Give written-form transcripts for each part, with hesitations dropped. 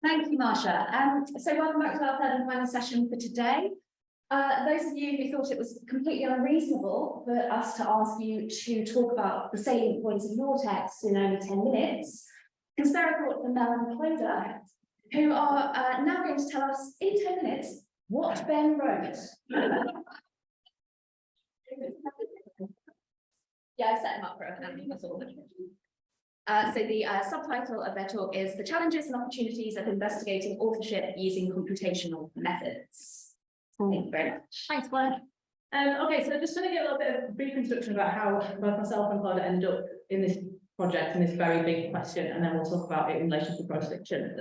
Thank you, Marsha. So welcome back to our third and final session for today. Those of you who thought it was completely unreasonable for us to ask you to talk about the salient points of your text in only 10 minutes, can spare a thought for Mel and Clodagh, who are now going to tell us in 10 minutes what Ben wrote. Yeah, I've set them up for it. That's all. So the subtitle of their talk is The Challenges and Opportunities of Investigating Authorship Using Computational Methods. Thank you very much. Thanks, Blair. Okay, so just going to give a little bit of a brief introduction about how both myself and Clodagh ended up in this project and this very big question, and then we'll talk about it in relation to prose fiction.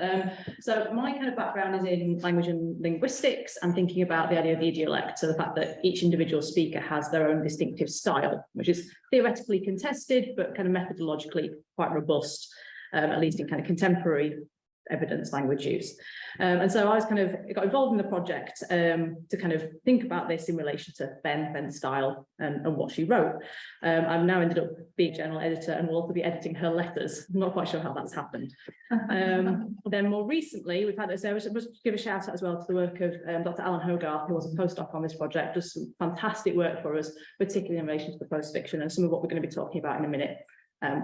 So my kind of background is in language and linguistics and thinking about the idea of the idiolect, so the fact that each individual speaker has their own distinctive style, which is theoretically contested, but kind of methodologically quite robust, at least in kind of contemporary evidence language use. And so I was kind of got involved in the project to kind of think about this in relation to Ben's style and what she wrote. I've now ended up being general editor and will also be editing her letters. I'm not quite sure how that's happened. Then more recently, we've had this, I must give a shout out as well to the work of Dr. Alan Hogarth, who was a postdoc on this project, does some fantastic work for us, particularly in relation to the prose fiction, and some of what we're going to be talking about in a minute.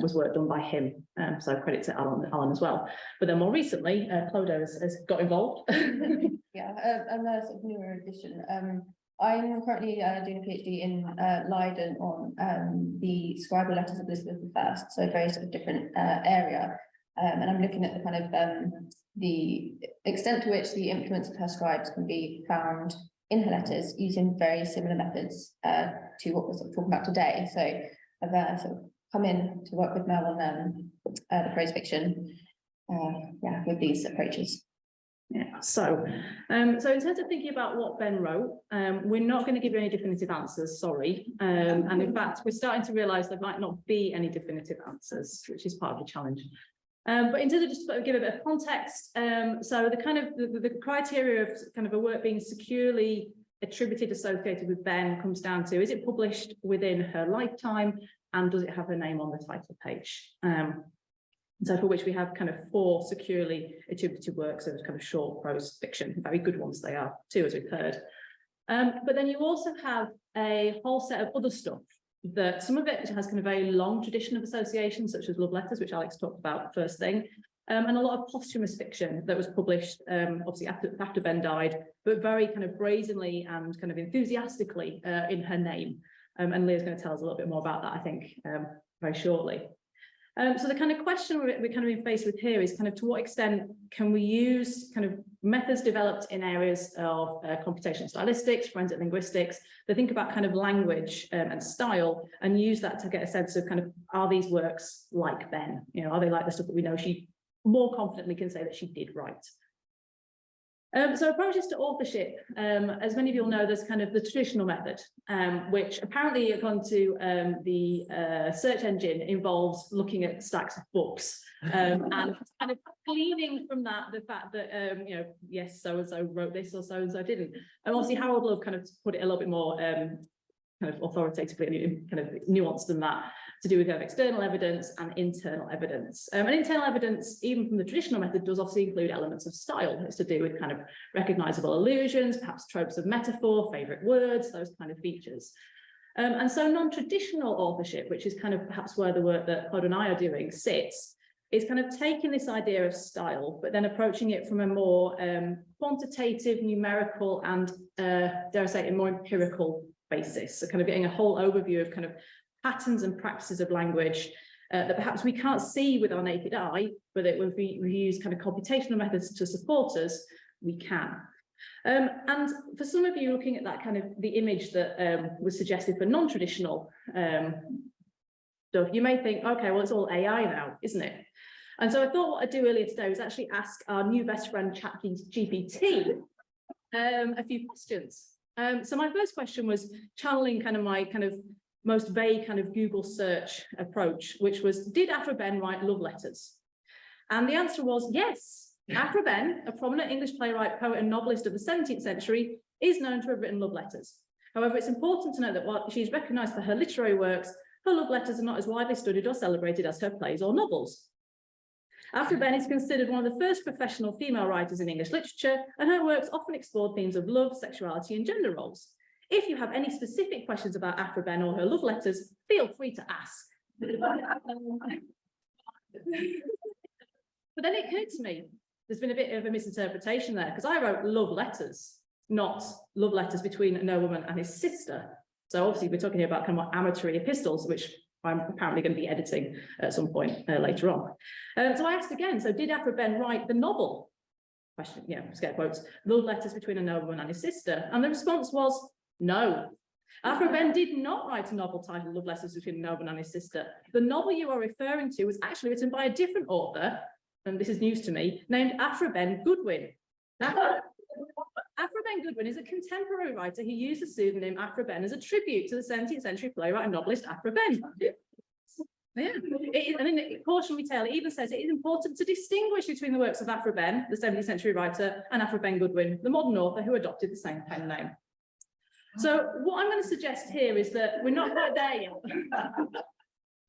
Was work done by him, so credit to Alan as well. But then more recently, Clodagh has got involved. Yeah, I'm a sort of newer addition. I'm currently doing a PhD in Leiden on the scribal letters of Elizabeth I, so a very sort of different area. And I'm looking at the kind of the extent to which the influence of her scribes can be found in her letters using very similar methods to what we're sort of talking about today. So I've sort of come in to work with Mel on the prose fiction, with these approaches. Yeah, so in terms of thinking about what Ben wrote, we're not going to give you any definitive answers, sorry. And in fact, we're starting to realise there might not be any definitive answers, which is part of the challenge. But in terms of just to give a bit of context, so the kind of the criteria of kind of a work being securely attributed, associated with Ben comes down to, is it published within her lifetime? And does it have her name on the title page? So for which we have kind of 4 securely attributed works of kind of short prose fiction, very good ones they are too, as we've heard. But then you also have a whole set of other stuff that some of it has kind of very long tradition of association, such as love letters, which Alex talked about first thing, and a lot of posthumous fiction that was published obviously after Ben died, but very kind of brazenly and kind of enthusiastically in her name. And Leah's going to tell us a little bit more about that, I think, very shortly. So the kind of question we're kind of being faced with here is kind of to what extent can we use kind of methods developed in areas of computational stylistics, forensic linguistics, to think about kind of language and style, and use that to get a sense of kind of, are these works like Ben? You know, are they like the stuff that we know she more confidently can say that she did write? So approaches to authorship, as many of you will know, there's kind of the traditional method, which apparently, according to the search engine, involves looking at stacks of books and kind of gleaning from that the fact that, you know, yes, so-and-so wrote this or so-and-so didn't. And obviously Harold will have kind of put it a little bit more kind of authoritatively and kind of nuanced than that, to do with kind of external evidence and internal evidence. And internal evidence, even from the traditional method, does obviously include elements of style. It's to do with kind of recognizable allusions, perhaps tropes of metaphor, favorite words, those kind of features. And so non-traditional authorship, which is kind of perhaps where the work that Clodagh and I are doing sits, is kind of taking this idea of style, but then approaching it from a more quantitative, numerical, and dare I say, a more empirical basis. So kind of getting a whole overview of kind of patterns and practices of language that perhaps we can't see with our naked eye, but that if we use kind of computational methods to support us, we can. And for some of you looking at that kind of the image that was suggested for non-traditional stuff, you may think, okay, well, it's all AI now, isn't it? And so I thought what I'd do earlier today was actually ask our new best friend ChatGPT a few questions. So my first question was channeling kind of my kind of most vague kind of Google search approach, which was, did Aphra Behn write love letters? And the answer was yes. Aphra Behn, a prominent English playwright, poet and novelist of the 17th century, is known to have written love letters. However, it's important to note that while she is recognised for her literary works, her love letters are not as widely studied or celebrated as her plays or novels. Aphra Behn is considered one of the first professional female writers in English literature, and her works often explored themes of love, sexuality, and gender roles. If you have any specific questions about Aphra Behn or her love letters, feel free to ask. But then it occurred to me, there's been a bit of a misinterpretation there, because I wrote love letters, not love letters between a nobleman and his sister. So obviously we're talking here about kind of amatory epistles, which I'm apparently going to be editing at some point later on. So I asked again, so did Aphra Behn write the novel? Question, yeah, scare quotes, love letters between a nobleman and his sister? And the response was no. Aphra Behn did not write a novel titled Love Letters Between a Nobleman and His Sister. The novel you are referring to was actually written by a different author, and this is news to me, named Aphra Behn Goodwin. Aphra Behn Goodwin is a contemporary writer who used the pseudonym Aphra Behn as a tribute to the 17th century playwright and novelist Aphra Behn. Yeah. And in the cautionary tale, it even says it is important to distinguish between the works of Aphra Behn, the 17th century writer, and Aphra Behn Goodwin, the modern author who adopted the same pen name. So what I'm going to suggest here is that we're not quite there yet.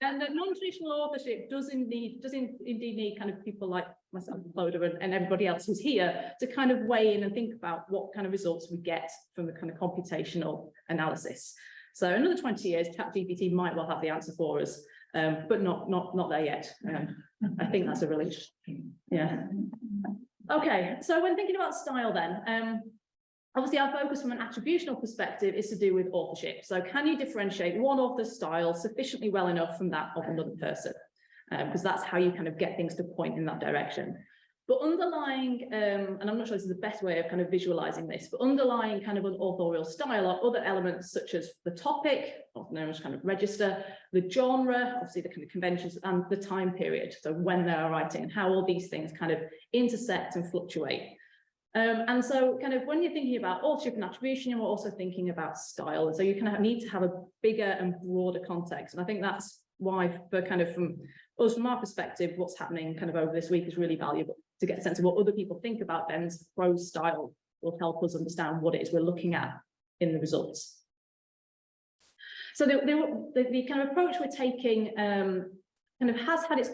And that non-traditional authorship does indeed need kind of people like myself, Clodagh, and everybody else who's here to kind of weigh in and think about what kind of results we get from the kind of computational analysis. So another 20 years, ChatGPT might well have the answer for us, but not there yet. I think that's a relief. Yeah. Okay, so when thinking about style then, obviously, our focus from an attributional perspective is to do with authorship. So can you differentiate one author's style sufficiently well enough from that of another person? Because that's how you kind of get things to point in that direction. But underlying, and I'm not sure this is the best way of kind of visualizing this, but underlying kind of an authorial style are other elements such as the topic, often known as kind of register, the genre, obviously the kind of conventions, and the time period. So when they're writing and how all these things kind of intersect and fluctuate. And so kind of when you're thinking about authorship and attribution, you're also thinking about style. And so you kind of need to have a bigger and broader context. And I think that's why for kind of from our perspective, what's happening kind of over this week is really valuable to get a sense of what other people think about Ben's prose style will help us understand what it is we're looking at in the results. So the kind of approach we're taking kind of has had its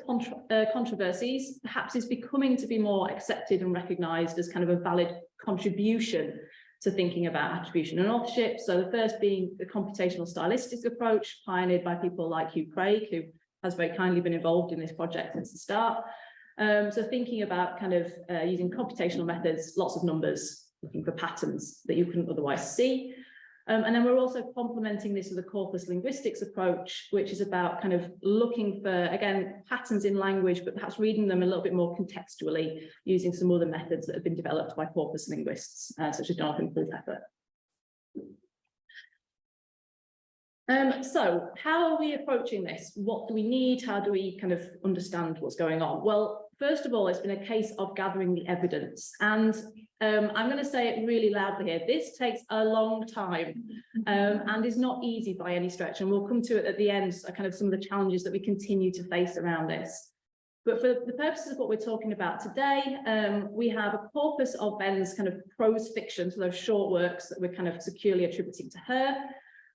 controversies, perhaps is becoming to be more accepted and recognised as kind of a valid contribution to thinking about attribution and authorship. So the first being the computational stylistic approach, pioneered by people like Hugh Craig, who has very kindly been involved in this project since the start. So thinking about kind of using computational methods, lots of numbers, looking for patterns that you couldn't otherwise see. And then we're also complementing this with a corpus linguistics approach, which is about kind of looking for, again, patterns in language, but perhaps reading them a little bit more contextually, using some other methods that have been developed by corpus linguists, such as Jonathan Culpepper. So how are we approaching this? What do we need? How do we kind of understand what's going on? Well, first of all, it's been a case of gathering the evidence. And I'm going to say it really loudly here. This takes a long time and is not easy by any stretch. And we'll come to it at the end, kind of some of the challenges that we continue to face around this. But for the purposes of what we're talking about today, we have a corpus of Behn's kind of prose fiction, so those short works that we're kind of securely attributing to her.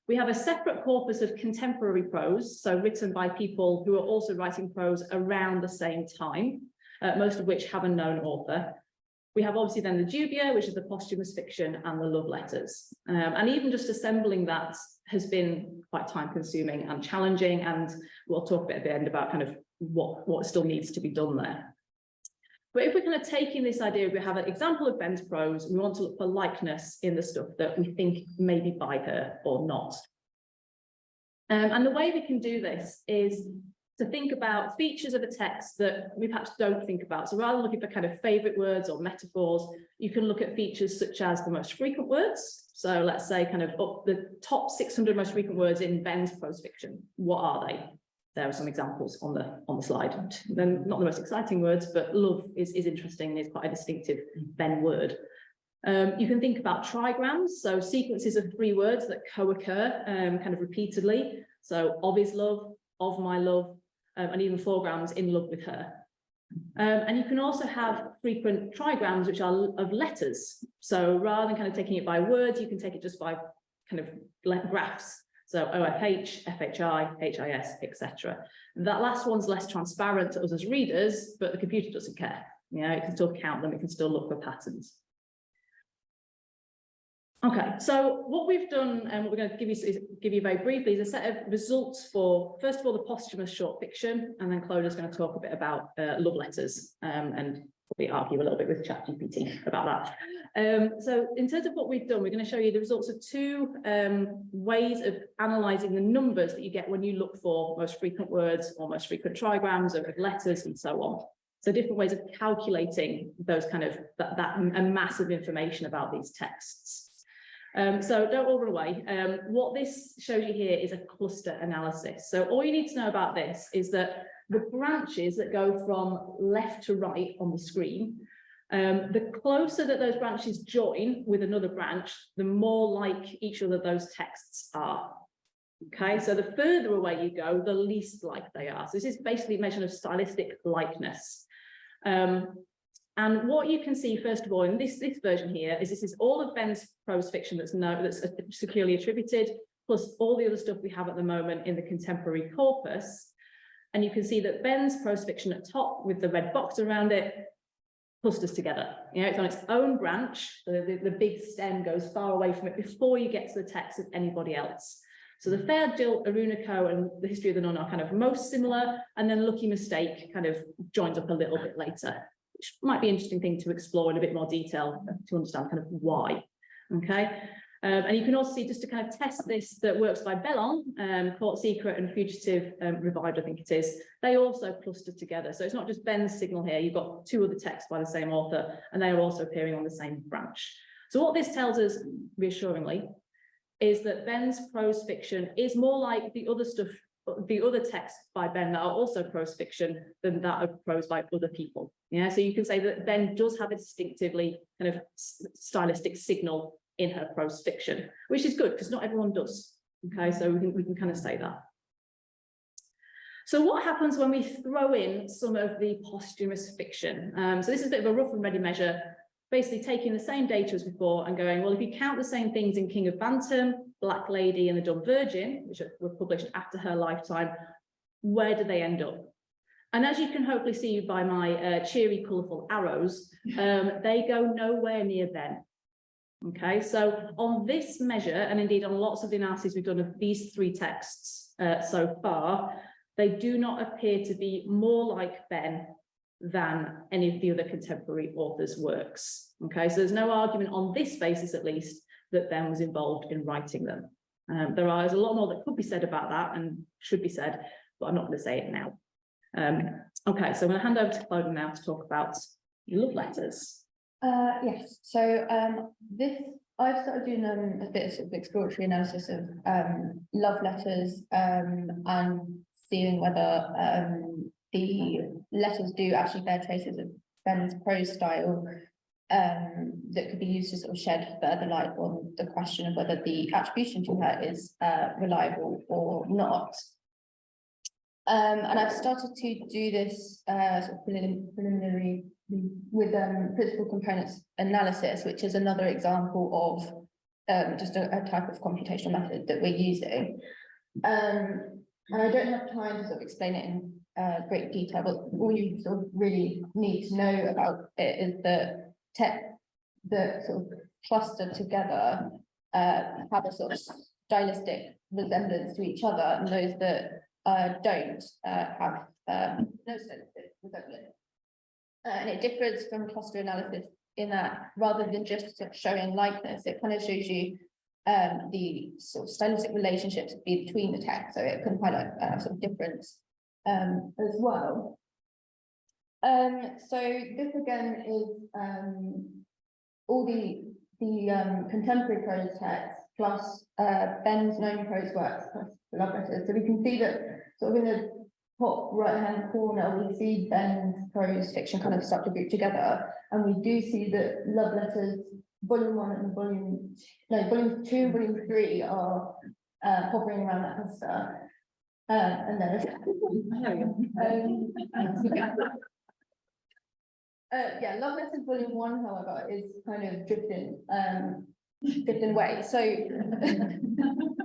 We have a separate corpus of contemporary prose, so written by people who are also writing prose around the same time, most of which have a known author. We have obviously then the dubia, which is the posthumous fiction, and the love letters. And even just assembling that has been quite time consuming and challenging, and we'll talk a bit at the end about kind of what still needs to be done there. But if we're kind of taking this idea, we have an example of Behn's prose, we want to look for likeness in the stuff that we think may be by her or not. And the way we can do this is to think about features of a text that we perhaps don't think about. So rather than looking for kind of favourite words or metaphors, you can look at features such as the most frequent words. So let's say kind of up the top 600 most frequent words in Behn's prose fiction. What are they? There are some examples on the slide. Then not the most exciting words, but love is interesting and is quite a distinctive Behn word. You can think about trigrams, so sequences of 3 words that co-occur kind of repeatedly. So of his love, of my love, and even 4grams, in love with her. And you can also have frequent trigrams, which are of letters. So rather than kind of taking it by words, you can take it just by kind of graphs. So OFH, FHI, HIS, etc. That last one's less transparent to us as readers, but the computer doesn't care. You know, it can still count them, it can still look for patterns. Okay, so what we've done, and what we're going to give you very briefly, is a set of results for, first of all, the posthumous short fiction, and then Clodagh's going to talk a bit about love letters, and probably argue a little bit with ChatGPT about that. So in terms of what we've done, we're going to show you the results of two ways of analysing the numbers that you get when you look for most frequent words or most frequent trigrams of letters and so on. So different ways of calculating those kind of that massive information about these texts. So don't all run away. What this shows you here is a cluster analysis. So all you need to know about this is that the branches that go from left to right on the screen, the closer that those branches join with another branch, the more like each other those texts are. Okay, so the further away you go, the least like they are. So this is basically a measure of stylistic likeness. And what you can see, first of all, in this version here, is this is all of Behn's prose fiction that's securely attributed, plus all the other stuff we have at the moment in the contemporary corpus. And you can see that Behn's prose fiction at top with the red box around it clusters together. You know, it's on its own branch. The big stem goes far away from it before you get to the text of anybody else. So the Fair Jilt, Arunako, and the History of the Nun are kind of most similar, and then Lucky Mistake kind of joins up a little bit later, which might be an interesting thing to explore in a bit more detail to understand kind of why. Okay, and you can also see, just to kind of test this, that works by Bellon, Court Secret and Fugitive Revived, I think it is, they also cluster together. So it's not just Behn's signal here, you've got two other texts by the same author, and they are also appearing on the same branch. So what this tells us, reassuringly, is that Behn's prose fiction is more like the other stuff, the other texts by Behn that are also prose fiction than that of prose by other people. Yeah, so you can say that Behn does have a distinctively kind of stylistic signal in her prose fiction, which is good because not everyone does. Okay, so we can kind of say that. So what happens when we throw in some of the posthumous fiction? So this is a bit of a rough and ready measure, basically taking the same data as before and going, well, if you count the same things in King of Bantam, Black Lady and the Dumb Virgin, which were published after her lifetime, where do they end up? And as you can hopefully see by my cheery, colourful arrows, they go nowhere near Behn. Okay, so on this measure, and indeed on lots of the analyses we've done of these three texts so far, they do not appear to be more like Behn than any of the other contemporary authors' works. Okay, so there's no argument on this basis, at least, that Behn was involved in writing them. There's a lot more that could be said about that and should be said, but I'm not going to say it now. Okay, so I'm going to hand over to Cloda now to talk about love letters. Yes, so I've started doing a bit of sort of exploratory analysis of love letters and seeing whether the letters do actually bear traces of Behn's prose style that could be used to sort of shed further light on the question of whether the attribution to her is reliable or not. And I've started to do this sort of preliminary with principal components analysis, which is another example of just a type of computational method that we're using. And I don't have time to sort of explain it in great detail, but all you sort of really need to know about it is that texts that sort of cluster together have a sort of stylistic resemblance to each other, and those that don't have no stylistic resemblance. And it differs from cluster analysis in that rather than just sort of showing likeness, it kind of shows you the sort of stylistic relationships between the text, so it can highlight sort of difference as well. So this again is all the contemporary prose texts plus Behn's known prose works plus love letters. So we can see that sort of in the top right hand corner we see Behn's prose fiction kind of start to group together, and we do see that love letters volume 1 and volume 2 and volume 3 are hovering around that kind of stuff. And then yeah, love letters volume 1, however, is kind of drifting different way. So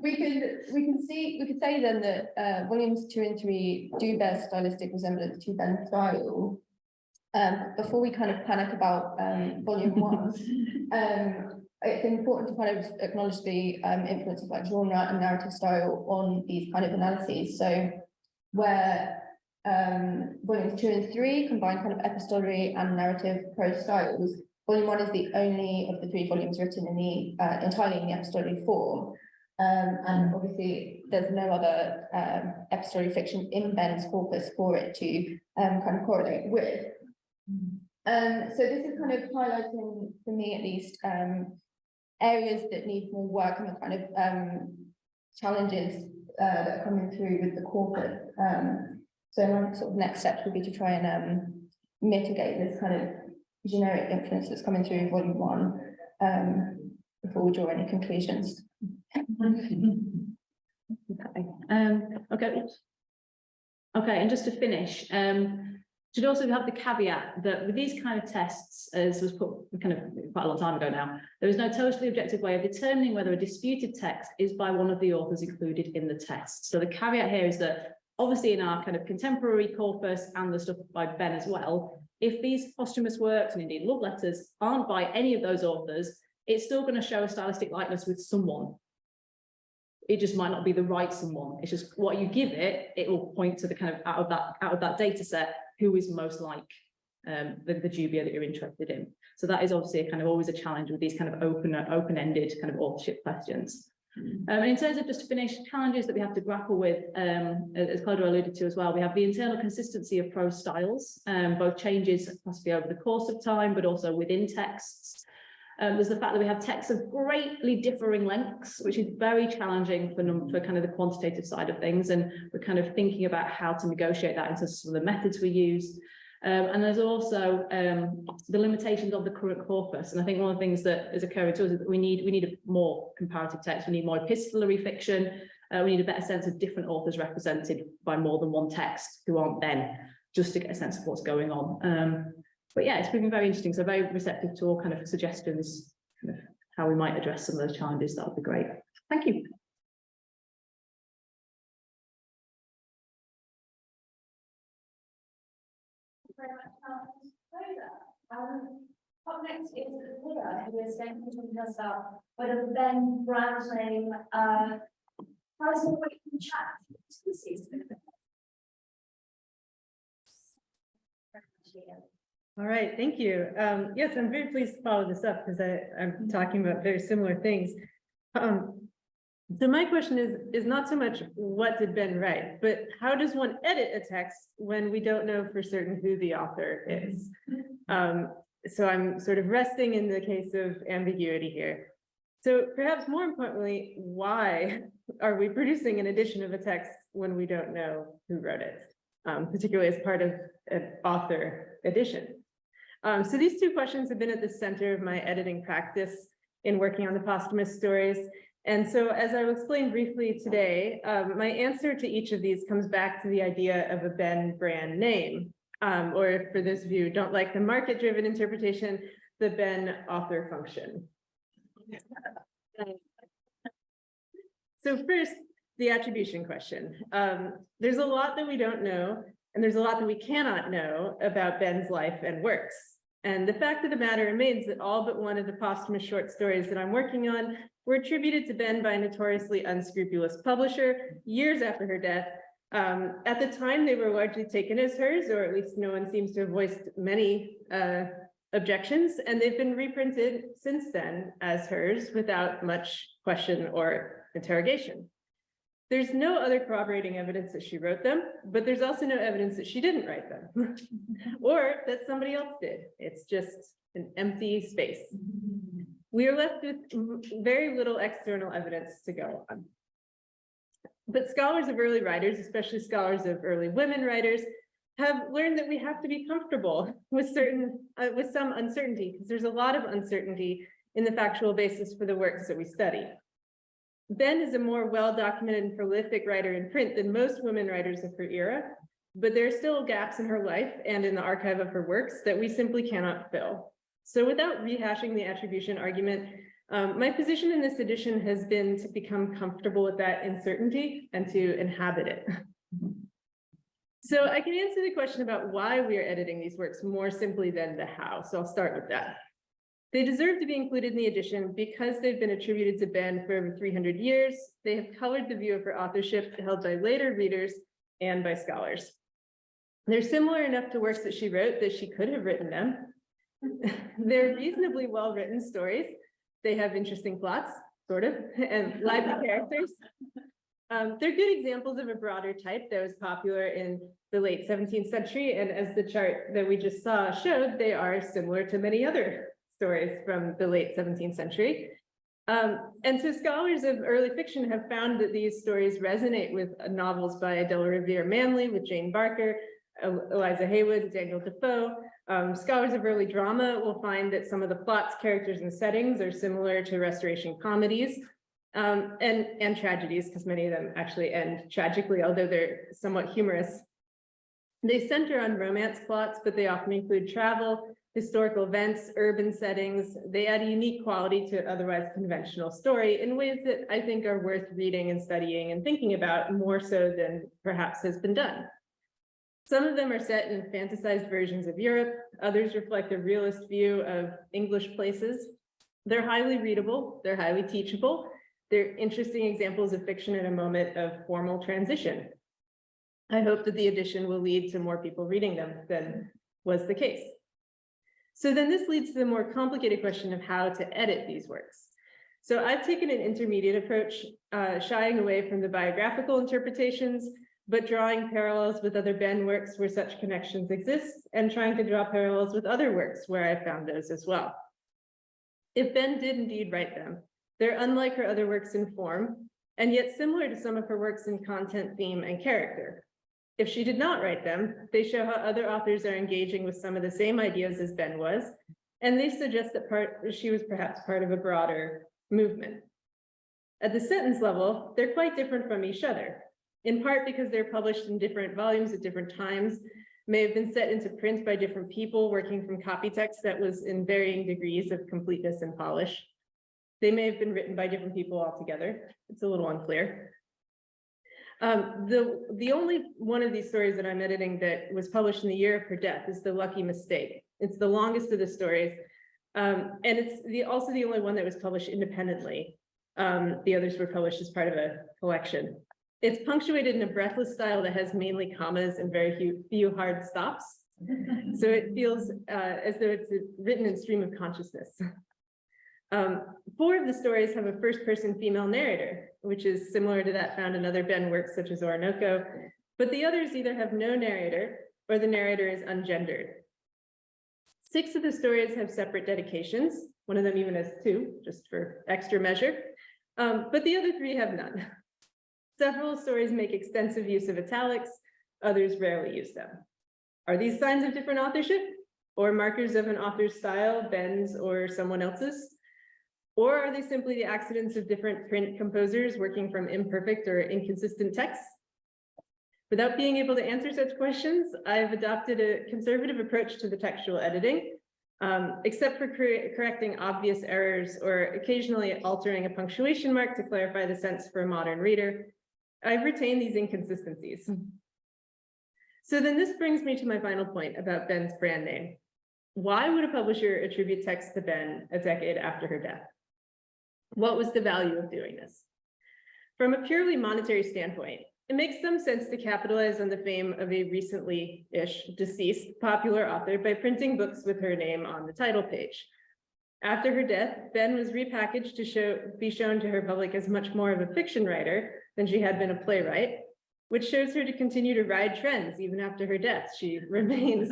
we could say then that volumes 2 and 3 do bear stylistic resemblance to Ben's style. Before we kind of panic about volume 1, it's important to kind of acknowledge the influence of like genre and narrative style on these kind of analyses. So where volumes 2 and 3 combine kind of epistolary and narrative prose styles, volume 1 is the only of the 3 volumes written in the entirely in the epistolary form. And obviously there's no other epistolary fiction in Ben's corpus for it to kind of correlate with. So this is kind of highlighting, for me at least, areas that need more work and the kind of challenges that are coming through with the corpus. So my sort of next steps would be to try and mitigate this kind of generic influence that's coming through in volume 1 before we draw any conclusions. Okay. Okay, and just to finish, should also have the caveat that with these kind of tests, as was put kind of quite a long time ago now, there is no totally objective way of determining whether a disputed text is by one of the authors included in the test. So the caveat here is that obviously in our kind of contemporary corpus and the stuff by Ben as well, if these posthumous works and indeed love letters aren't by any of those authors, it's still going to show a stylistic likeness with someone. It just might not be the right someone. It's just what you give it, it will point to the kind of out of that data set who is most like the dubia that you're interested in. So that is obviously a kind of always a challenge with these kind of open-ended kind of authorship questions. And in terms of just to finish, challenges that we have to grapple with, as Claudia alluded to as well, we have the internal consistency of prose styles, both changes possibly over the course of time, but also within texts. There's the fact that we have texts of greatly differing lengths, which is very challenging for kind of the quantitative side of things. And we're kind of thinking about how to negotiate that into some of the methods we use. And there's also the limitations of the current corpus. And I think one of the things that is occurring to us is that we need a more comparative text. We need more epistolary fiction. We need a better sense of different authors represented by more than one text who aren't Ben, just to get a sense of what's going on. But yeah, it's been very interesting. So very receptive to all kind of suggestions, kind of how we might address some of those challenges. That would be great. Thank you. Very much. Up next is Leah, who is going to be talking to us about whether the Ben brand name how is it what you can chat. All right, thank you. Yes, I'm very pleased to follow this up because I'm talking about very similar things. So my question is not so much what did Ben write, but how does one edit a text when we don't know for certain who the author is? So I'm sort of resting in the case of ambiguity here. So perhaps more importantly, why are we producing an edition of a text when we don't know who wrote it, particularly as part of an author edition? So these two questions have been at the center of my editing practice in working on the posthumous stories. And so as I will explain briefly today, my answer to each of these comes back to the idea of a Ben brand name, or for those of you who don't like the market-driven interpretation, the Ben author function. So first, the attribution question. There's a lot that we don't know, and there's a lot that we cannot know about Ben's life and works. And the fact of the matter remains that all but one of the posthumous short stories that I'm working on were attributed to Ben by a notoriously unscrupulous publisher years after her death. At the time, they were largely taken as hers, or at least no one seems to have voiced many objections, and they've been reprinted since then as hers without much question or interrogation. There's no other corroborating evidence that she wrote them, but there's also no evidence that she didn't write them or that somebody else did. It's just an empty space. We are left with very little external evidence to go on. But scholars of early writers, especially scholars of early women writers, have learned that we have to be comfortable with some uncertainty, because there's a lot of uncertainty in the factual basis for the works that we study. Ben is a more well-documented and prolific writer in print than most women writers of her era, but there are still gaps in her life and in the archive of her works that we simply cannot fill. So without rehashing the attribution argument, My position in this edition has been to become comfortable with that uncertainty and to inhabit it. So I can answer the question about why we are editing these works more simply than the how. So I'll start with that. They deserve to be included in the edition because they've been attributed to Behn for over 300 years. They have colored the view of her authorship held by later readers and by scholars. They're similar enough to works that she wrote that she could have written them. They're reasonably well-written stories. They have interesting plots, sort of, and lively characters. They're good examples of a broader type that was popular in the late 17th century. And as the chart that we just saw showed, they are similar to many other stories from the late 17th century. And so scholars of early fiction have found that these stories resonate with novels by Adele Revere Manley, with Jane Barker, Eliza Haywood, Daniel Defoe. Scholars of early drama will find that some of the plots, characters, and settings are similar to Restoration comedies and tragedies, because many of them actually end tragically, although they're somewhat humorous. They center on romance plots, but they often include travel, historical events, urban settings. They add a unique quality to an otherwise conventional story in ways that I think are worth reading and studying and thinking about more so than perhaps has been done. Some of them are set in fantasized versions of Europe. Others reflect a realist view of English places. They're highly readable. They're highly teachable. They're interesting examples of fiction in a moment of formal transition. I hope that the edition will lead to more people reading them than was the case. So then this leads to the more complicated question of how to edit these works. So I've taken an intermediate approach, shying away from the biographical interpretations, but drawing parallels with other Behn works where such connections exist, and trying to draw parallels with other works where I found those as well. If Behn did indeed write them, they're unlike her other works in form, and yet similar to some of her works in content, theme, and character. If she did not write them, they show how other authors are engaging with some of the same ideas as Behn was, and they suggest that she was perhaps part of a broader movement. At the sentence level, they're quite different from each other, in part because they're published in different volumes at different times, may have been set into print by different people working from copy text that was in varying degrees of completeness and polish. They may have been written by different people altogether. It's a little unclear. The only one of these stories that I'm editing that was published in the year of her death is The Lucky Mistake. It's the longest of the stories. And it's also the only one that was published independently. The others were published as part of a collection. It's punctuated in a breathless style that has mainly commas and very few hard stops. So it feels as though it's written in stream of consciousness. 4 of the stories have a first-person female narrator, which is similar to that found in other Behn works such as Orinoco, but the others either have no narrator or the narrator is ungendered. 6 of the stories have separate dedications. One of them even has 2, just for extra measure, but the other 3 have none. Several stories make extensive use of italics, others rarely use them. Are these signs of different authorship or markers of an author's style, Behn's or someone else's? Or are they simply the accidents of different print composers working from imperfect or inconsistent texts? Without being able to answer such questions, I've adopted a conservative approach to the textual editing, except for correcting obvious errors or occasionally altering a punctuation mark to clarify the sense for a modern reader. I've retained these inconsistencies. So then this brings me to my final point about Behn's brand name. Why would a publisher attribute text to Behn a decade after her death? What was the value of doing this? From a purely monetary standpoint, it makes some sense to capitalize on the fame of a recently-ish deceased popular author by printing books with her name on the title page. After her death, Behn was repackaged to be shown to her public as much more of a fiction writer than she had been a playwright, which shows her to continue to ride trends even after her death. She remains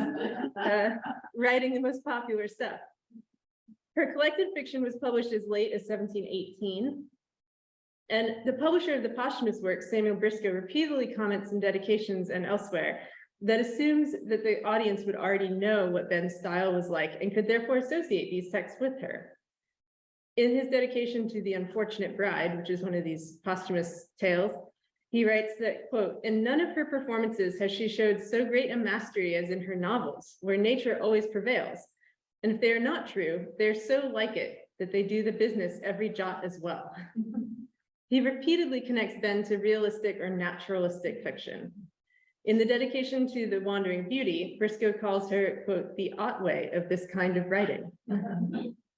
writing the most popular stuff. Her collected fiction was published as late as 1718. And the publisher of the posthumous work, Samuel Briscoe, repeatedly comments in dedications and elsewhere that assumes that the audience would already know what Behn's style was like and could therefore associate these texts with her. In his dedication to The Unfortunate Bride, which is one of these posthumous tales, he writes that, quote, "In none of her performances has she showed so great a mastery as in her novels, where nature always prevails. And if they are not true, they are so like it that they do the business every jot as well. He repeatedly connects Behn to realistic or naturalistic fiction. In the dedication to The Wandering Beauty, Briscoe calls her, quote, the Otway of this kind of writing,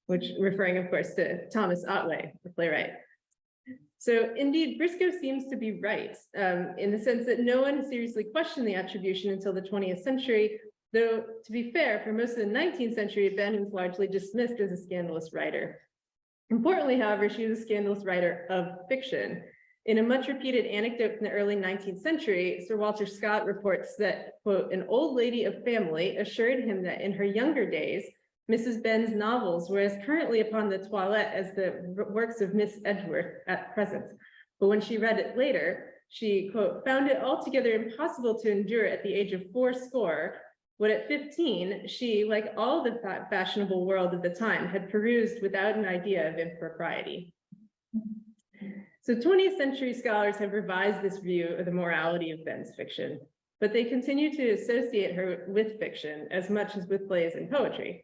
which referring, of course, to Thomas Otway, the playwright. So indeed, Briscoe seems to be right in the sense that no one seriously questioned the attribution until the 20th century, though to be fair, for most of the 19th century, Behn was largely dismissed as a scandalous writer. Importantly, however, she was a scandalous writer of fiction. In a much repeated anecdote from the early 19th century, Sir Walter Scott reports that, quote, an old lady of family assured him that in her younger days, Mrs. Behn's novels were as currently upon the toilette as the works of Miss Edgeworth at present. But when she read it later, she, quote, found it altogether impossible to endure at the age of 80, what at 15, she, like all the fashionable world of the time, had perused without an idea of impropriety. So 20th century scholars have revised this view of the morality of Behn's fiction, but they continue to associate her with fiction as much as with plays and poetry.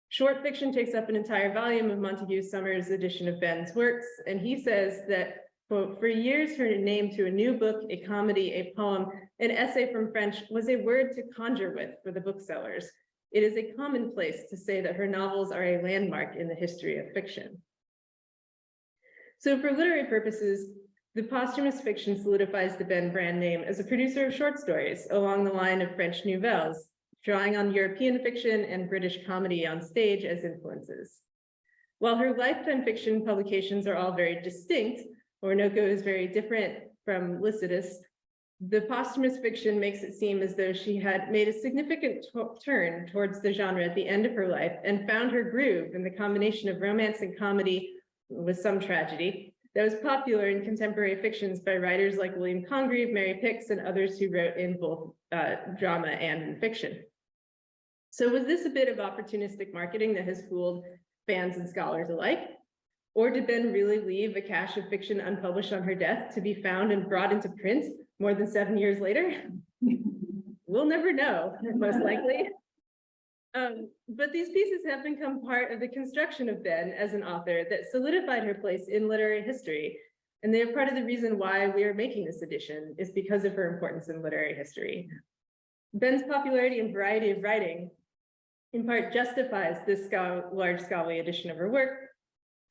Short fiction takes up an entire volume of Montague Summers' edition of Behn's works, and he says that, quote, for years her name to a new book, a comedy, a poem, an essay from French was a word to conjure with for the booksellers. It is a commonplace to say that her novels are a landmark in the history of fiction. So for literary purposes, the posthumous fiction solidifies the Behn brand name as a producer of short stories along the line of French nouvelles, drawing on European fiction and British comedy on stage as influences. While her lifetime fiction publications are all very distinct, Orinoco is very different from Lycidas, the posthumous fiction makes it seem as though she had made a significant turn towards the genre at the end of her life and found her groove in the combination of romance and comedy with some tragedy that was popular in contemporary fictions by writers like William Congreve, Mary Picks, and others who wrote in both drama and in fiction. So was this a bit of opportunistic marketing that has fooled fans and scholars alike? Or did Behn really leave a cache of fiction unpublished on her death to be found and brought into print more than 7 years later? We'll never know, most likely. But these pieces have become part of the construction of Behn as an author that solidified her place in literary history. And they are part of the reason why we are making this edition is because of her importance in literary history. Behn's popularity and variety of writing in part justifies this large scholarly edition of her work.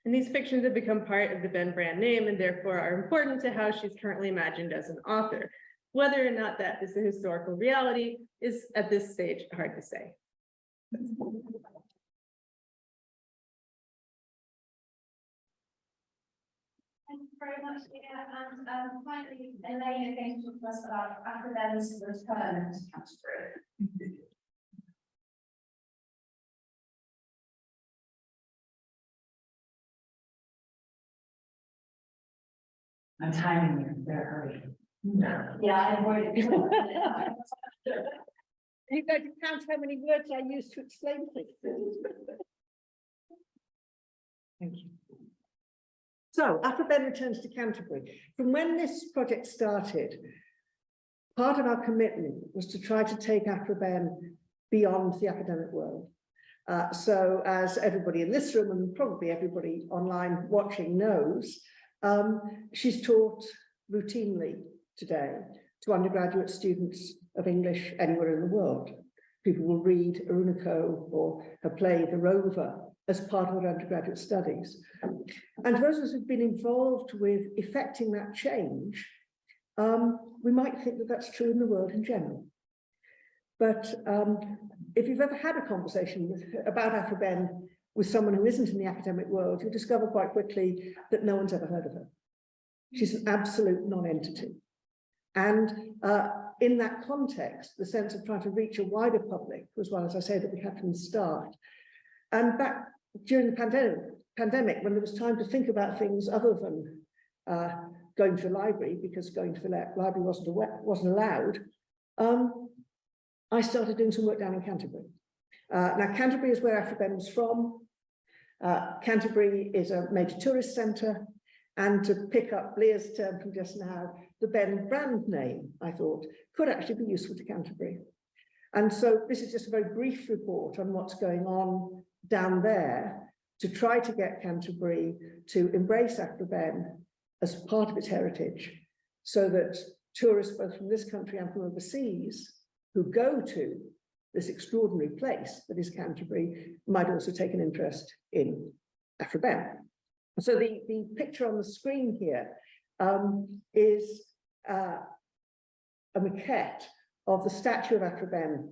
And these fictions have become part of the Behn brand name and therefore are important to how she's currently imagined as an author. Whether or not that is a historical reality is at this stage hard to say. Thank you very much, Leah. And finally, Elaine is going to talk to us about Aphra Behn's return to Canterbury. I'm timing you, better hurry. Yeah, I'm worried. You're going to count how many words I used to explain things. Thank you. So, Aphra Behn returns to Canterbury. From when this project started, part of our commitment was to try to take Aphra Behn beyond the academic world. So, as everybody in this room and probably everybody online watching knows, she's taught routinely today to undergraduate students of English anywhere in the world. People will read Orinoco or her play, The Rover, as part of her undergraduate studies. And for those who've been involved with effecting that change, we might think that that's true in the world in general. But if you've ever had a conversation about Aphra Behn with someone who isn't in the academic world, you'll discover quite quickly that no one's ever heard of her. She's an absolute non-entity. And in that context, the sense of trying to reach a wider public was one, as I say, that we had from the start. And back during the pandemic, when there was time to think about things other than going to the library, because going to the library wasn't allowed, I started doing some work down in Canterbury. Now, Canterbury is where Aphra Behn was from. Canterbury is a major tourist centre. And to pick up Leah's term from just now, the Behn brand name, I thought, could actually be useful to Canterbury. And so this is just a very brief report on what's going on down there to try to get Canterbury to embrace Aphra Behn as part of its heritage, so that tourists both from this country and from overseas who go to this extraordinary place that is Canterbury might also take an interest in Aphra Behn. So the picture on the screen here is a maquette of the statue of Aphra Behn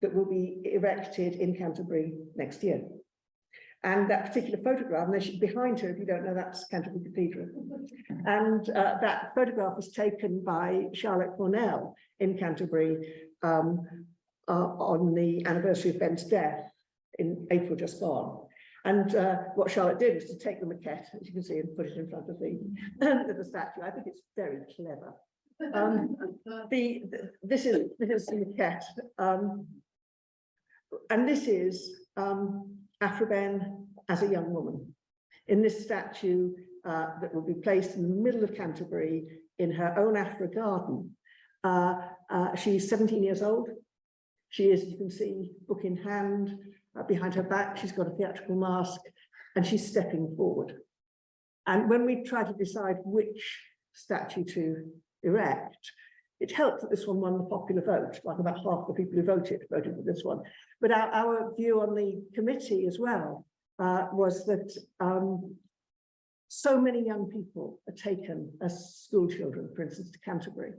that will be erected in Canterbury next year. And that particular photograph, and behind her, if you don't know, that's Canterbury Cathedral. And that photograph was taken by Charlotte Cornell in Canterbury on the anniversary of Ben's death in April just gone. And what Charlotte did was to take the maquette, as you can see, and put it in front of the statue. I think it's very clever. This is the maquette, and this is Aphra Behn as a young woman in this statue that will be placed in the middle of Canterbury in her own Aphra garden. She's 17 years old. She is, you can see, book in hand. Behind her back, she's got a theatrical mask, and she's stepping forward. And when we try to decide which statue to erect, it helped that this one won the popular vote. Like about half the people who voted for this one. But our view on the committee as well was that so many young people are taken as school children, for instance, to Canterbury.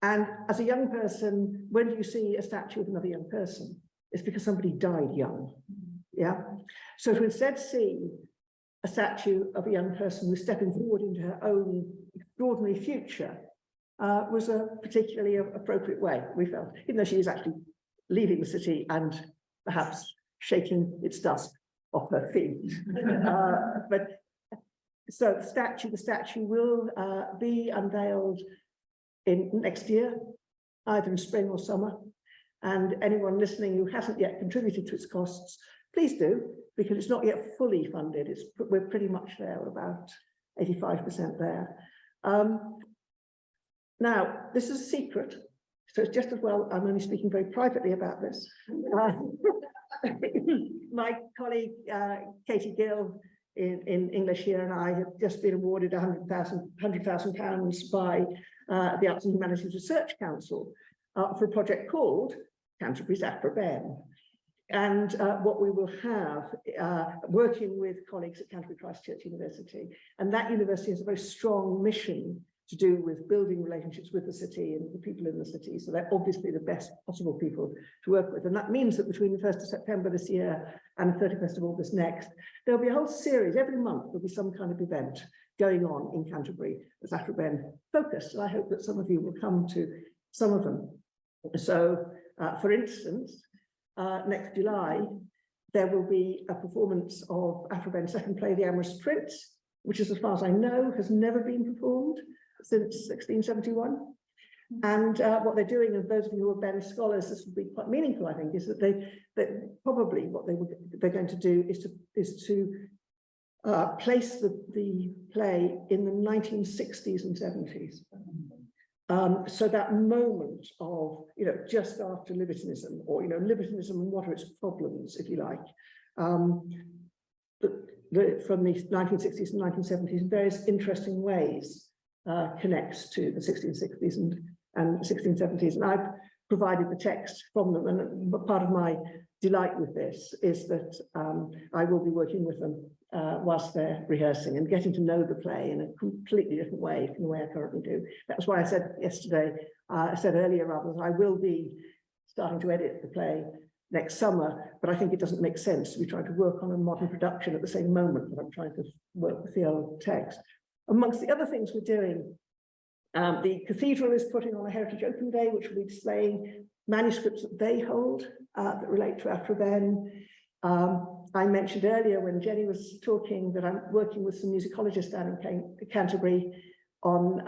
And as a young person, when do you see a statue of another young person? It's because somebody died young. Yeah. So to instead see a statue of a young person who's stepping forward into her own extraordinary future was a particularly appropriate way, we felt, even though she is actually leaving the city and perhaps shaking its dust off her feet. But so the statue will be unveiled in next year, either in spring or summer. And anyone listening who hasn't yet contributed to its costs, please do, because it's not yet fully funded. We're pretty much there, we're about 85% there. Now, this is a secret, so it's just as well I'm only speaking very privately about this. My colleague Katie Gill in English here and I have just been awarded £100,000 by the Arts and Humanities Research Council for a project called Canterbury's Aphra Behn. And what we will have, working with colleagues at Canterbury Christ Church University, and that university has a very strong mission to do with building relationships with the city and the people in the city. So they're obviously the best possible people to work with. And that means that between the 1st of September this year and the 31st of August next, there'll be a whole series, every month there'll be some kind of event going on in Canterbury that's Aphra Behn focused. And I hope that some of you will come to some of them. So, for instance, next July, there will be a performance of Aphra Behn's second play, The Amorous Prince, which, as far as I know, has never been performed since 1671. And what they're doing, and those of you who are Behn scholars, this will be quite meaningful, I think, is that that probably what they're going to do is to place the play in the 1960s and 70s. So that moment of, just after Libertinism, or, Libertinism and what are its problems, if you like, from the 1960s and 1970s in various interesting ways connects to the 1660s and 1670s. And I've provided the text from them, and part of my delight with this is that I will be working with them whilst they're rehearsing and getting to know the play in a completely different way from the way I currently do. That was why I said yesterday, I said earlier rather, that I will be starting to edit the play next summer, but I think it doesn't make sense to be trying to work on a modern production at the same moment that I'm trying to work with the old text. Amongst the other things we're doing, the cathedral is putting on a Heritage Open Day, which will be displaying manuscripts that they hold that relate to Aphra Behn. I mentioned earlier when Jenny was talking that I'm working with some musicologists down in Canterbury on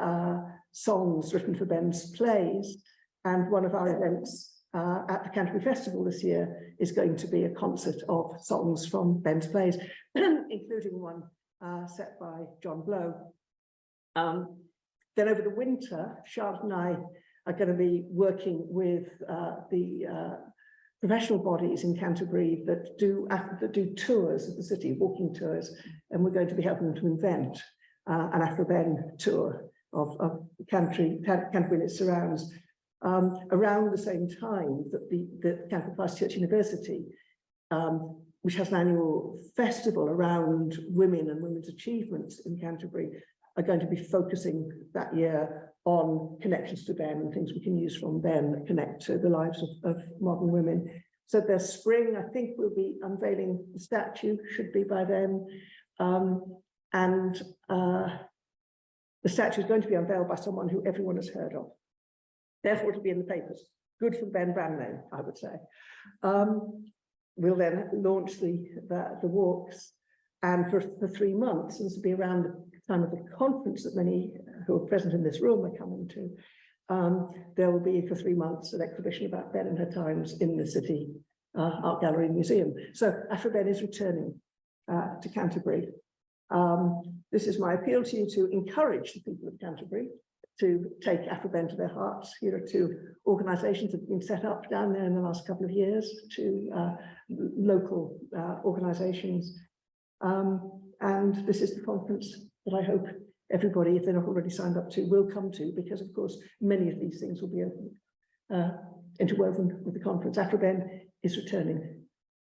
songs written for Behn's plays. And one of our events at the Canterbury Festival this year is going to be a concert of songs from Behn's plays, including one set by John Blow. Then over the winter, Charlotte and I are going to be working with the professional bodies in Canterbury that do tours of the city, walking tours, and we're going to be helping them to invent an Aphra Behn tour of Canterbury and its surrounds around the same time that the Canterbury Christ Church University, which has an annual festival around women and women's achievements in Canterbury, are going to be focusing that year on connections to Behn and things we can use from Behn that connect to the lives of modern women. So there's spring, I think we'll be unveiling the statue, should be by then. The statue is going to be unveiled by someone who everyone has heard of. Therefore, it'll be in the papers. Good for Ben brand name, I would say. We'll then launch the walks, and for 3 months, and this will be around the time of the conference that many who are present in this room are coming to. There will be for 3 months an exhibition about Behn and her times in the City Art Gallery and Museum. So Aphra Behn is returning to Canterbury. This is my appeal to you to encourage the people of Canterbury to take Aphra Behn to their hearts. Here are 2 organisations that have been set up down there in the last couple of years, 2 local organisations. And this is the conference that I hope everybody, if they're not already signed up to, will come to, because of course, many of these things will be interwoven with the conference. Aphra Behn is returning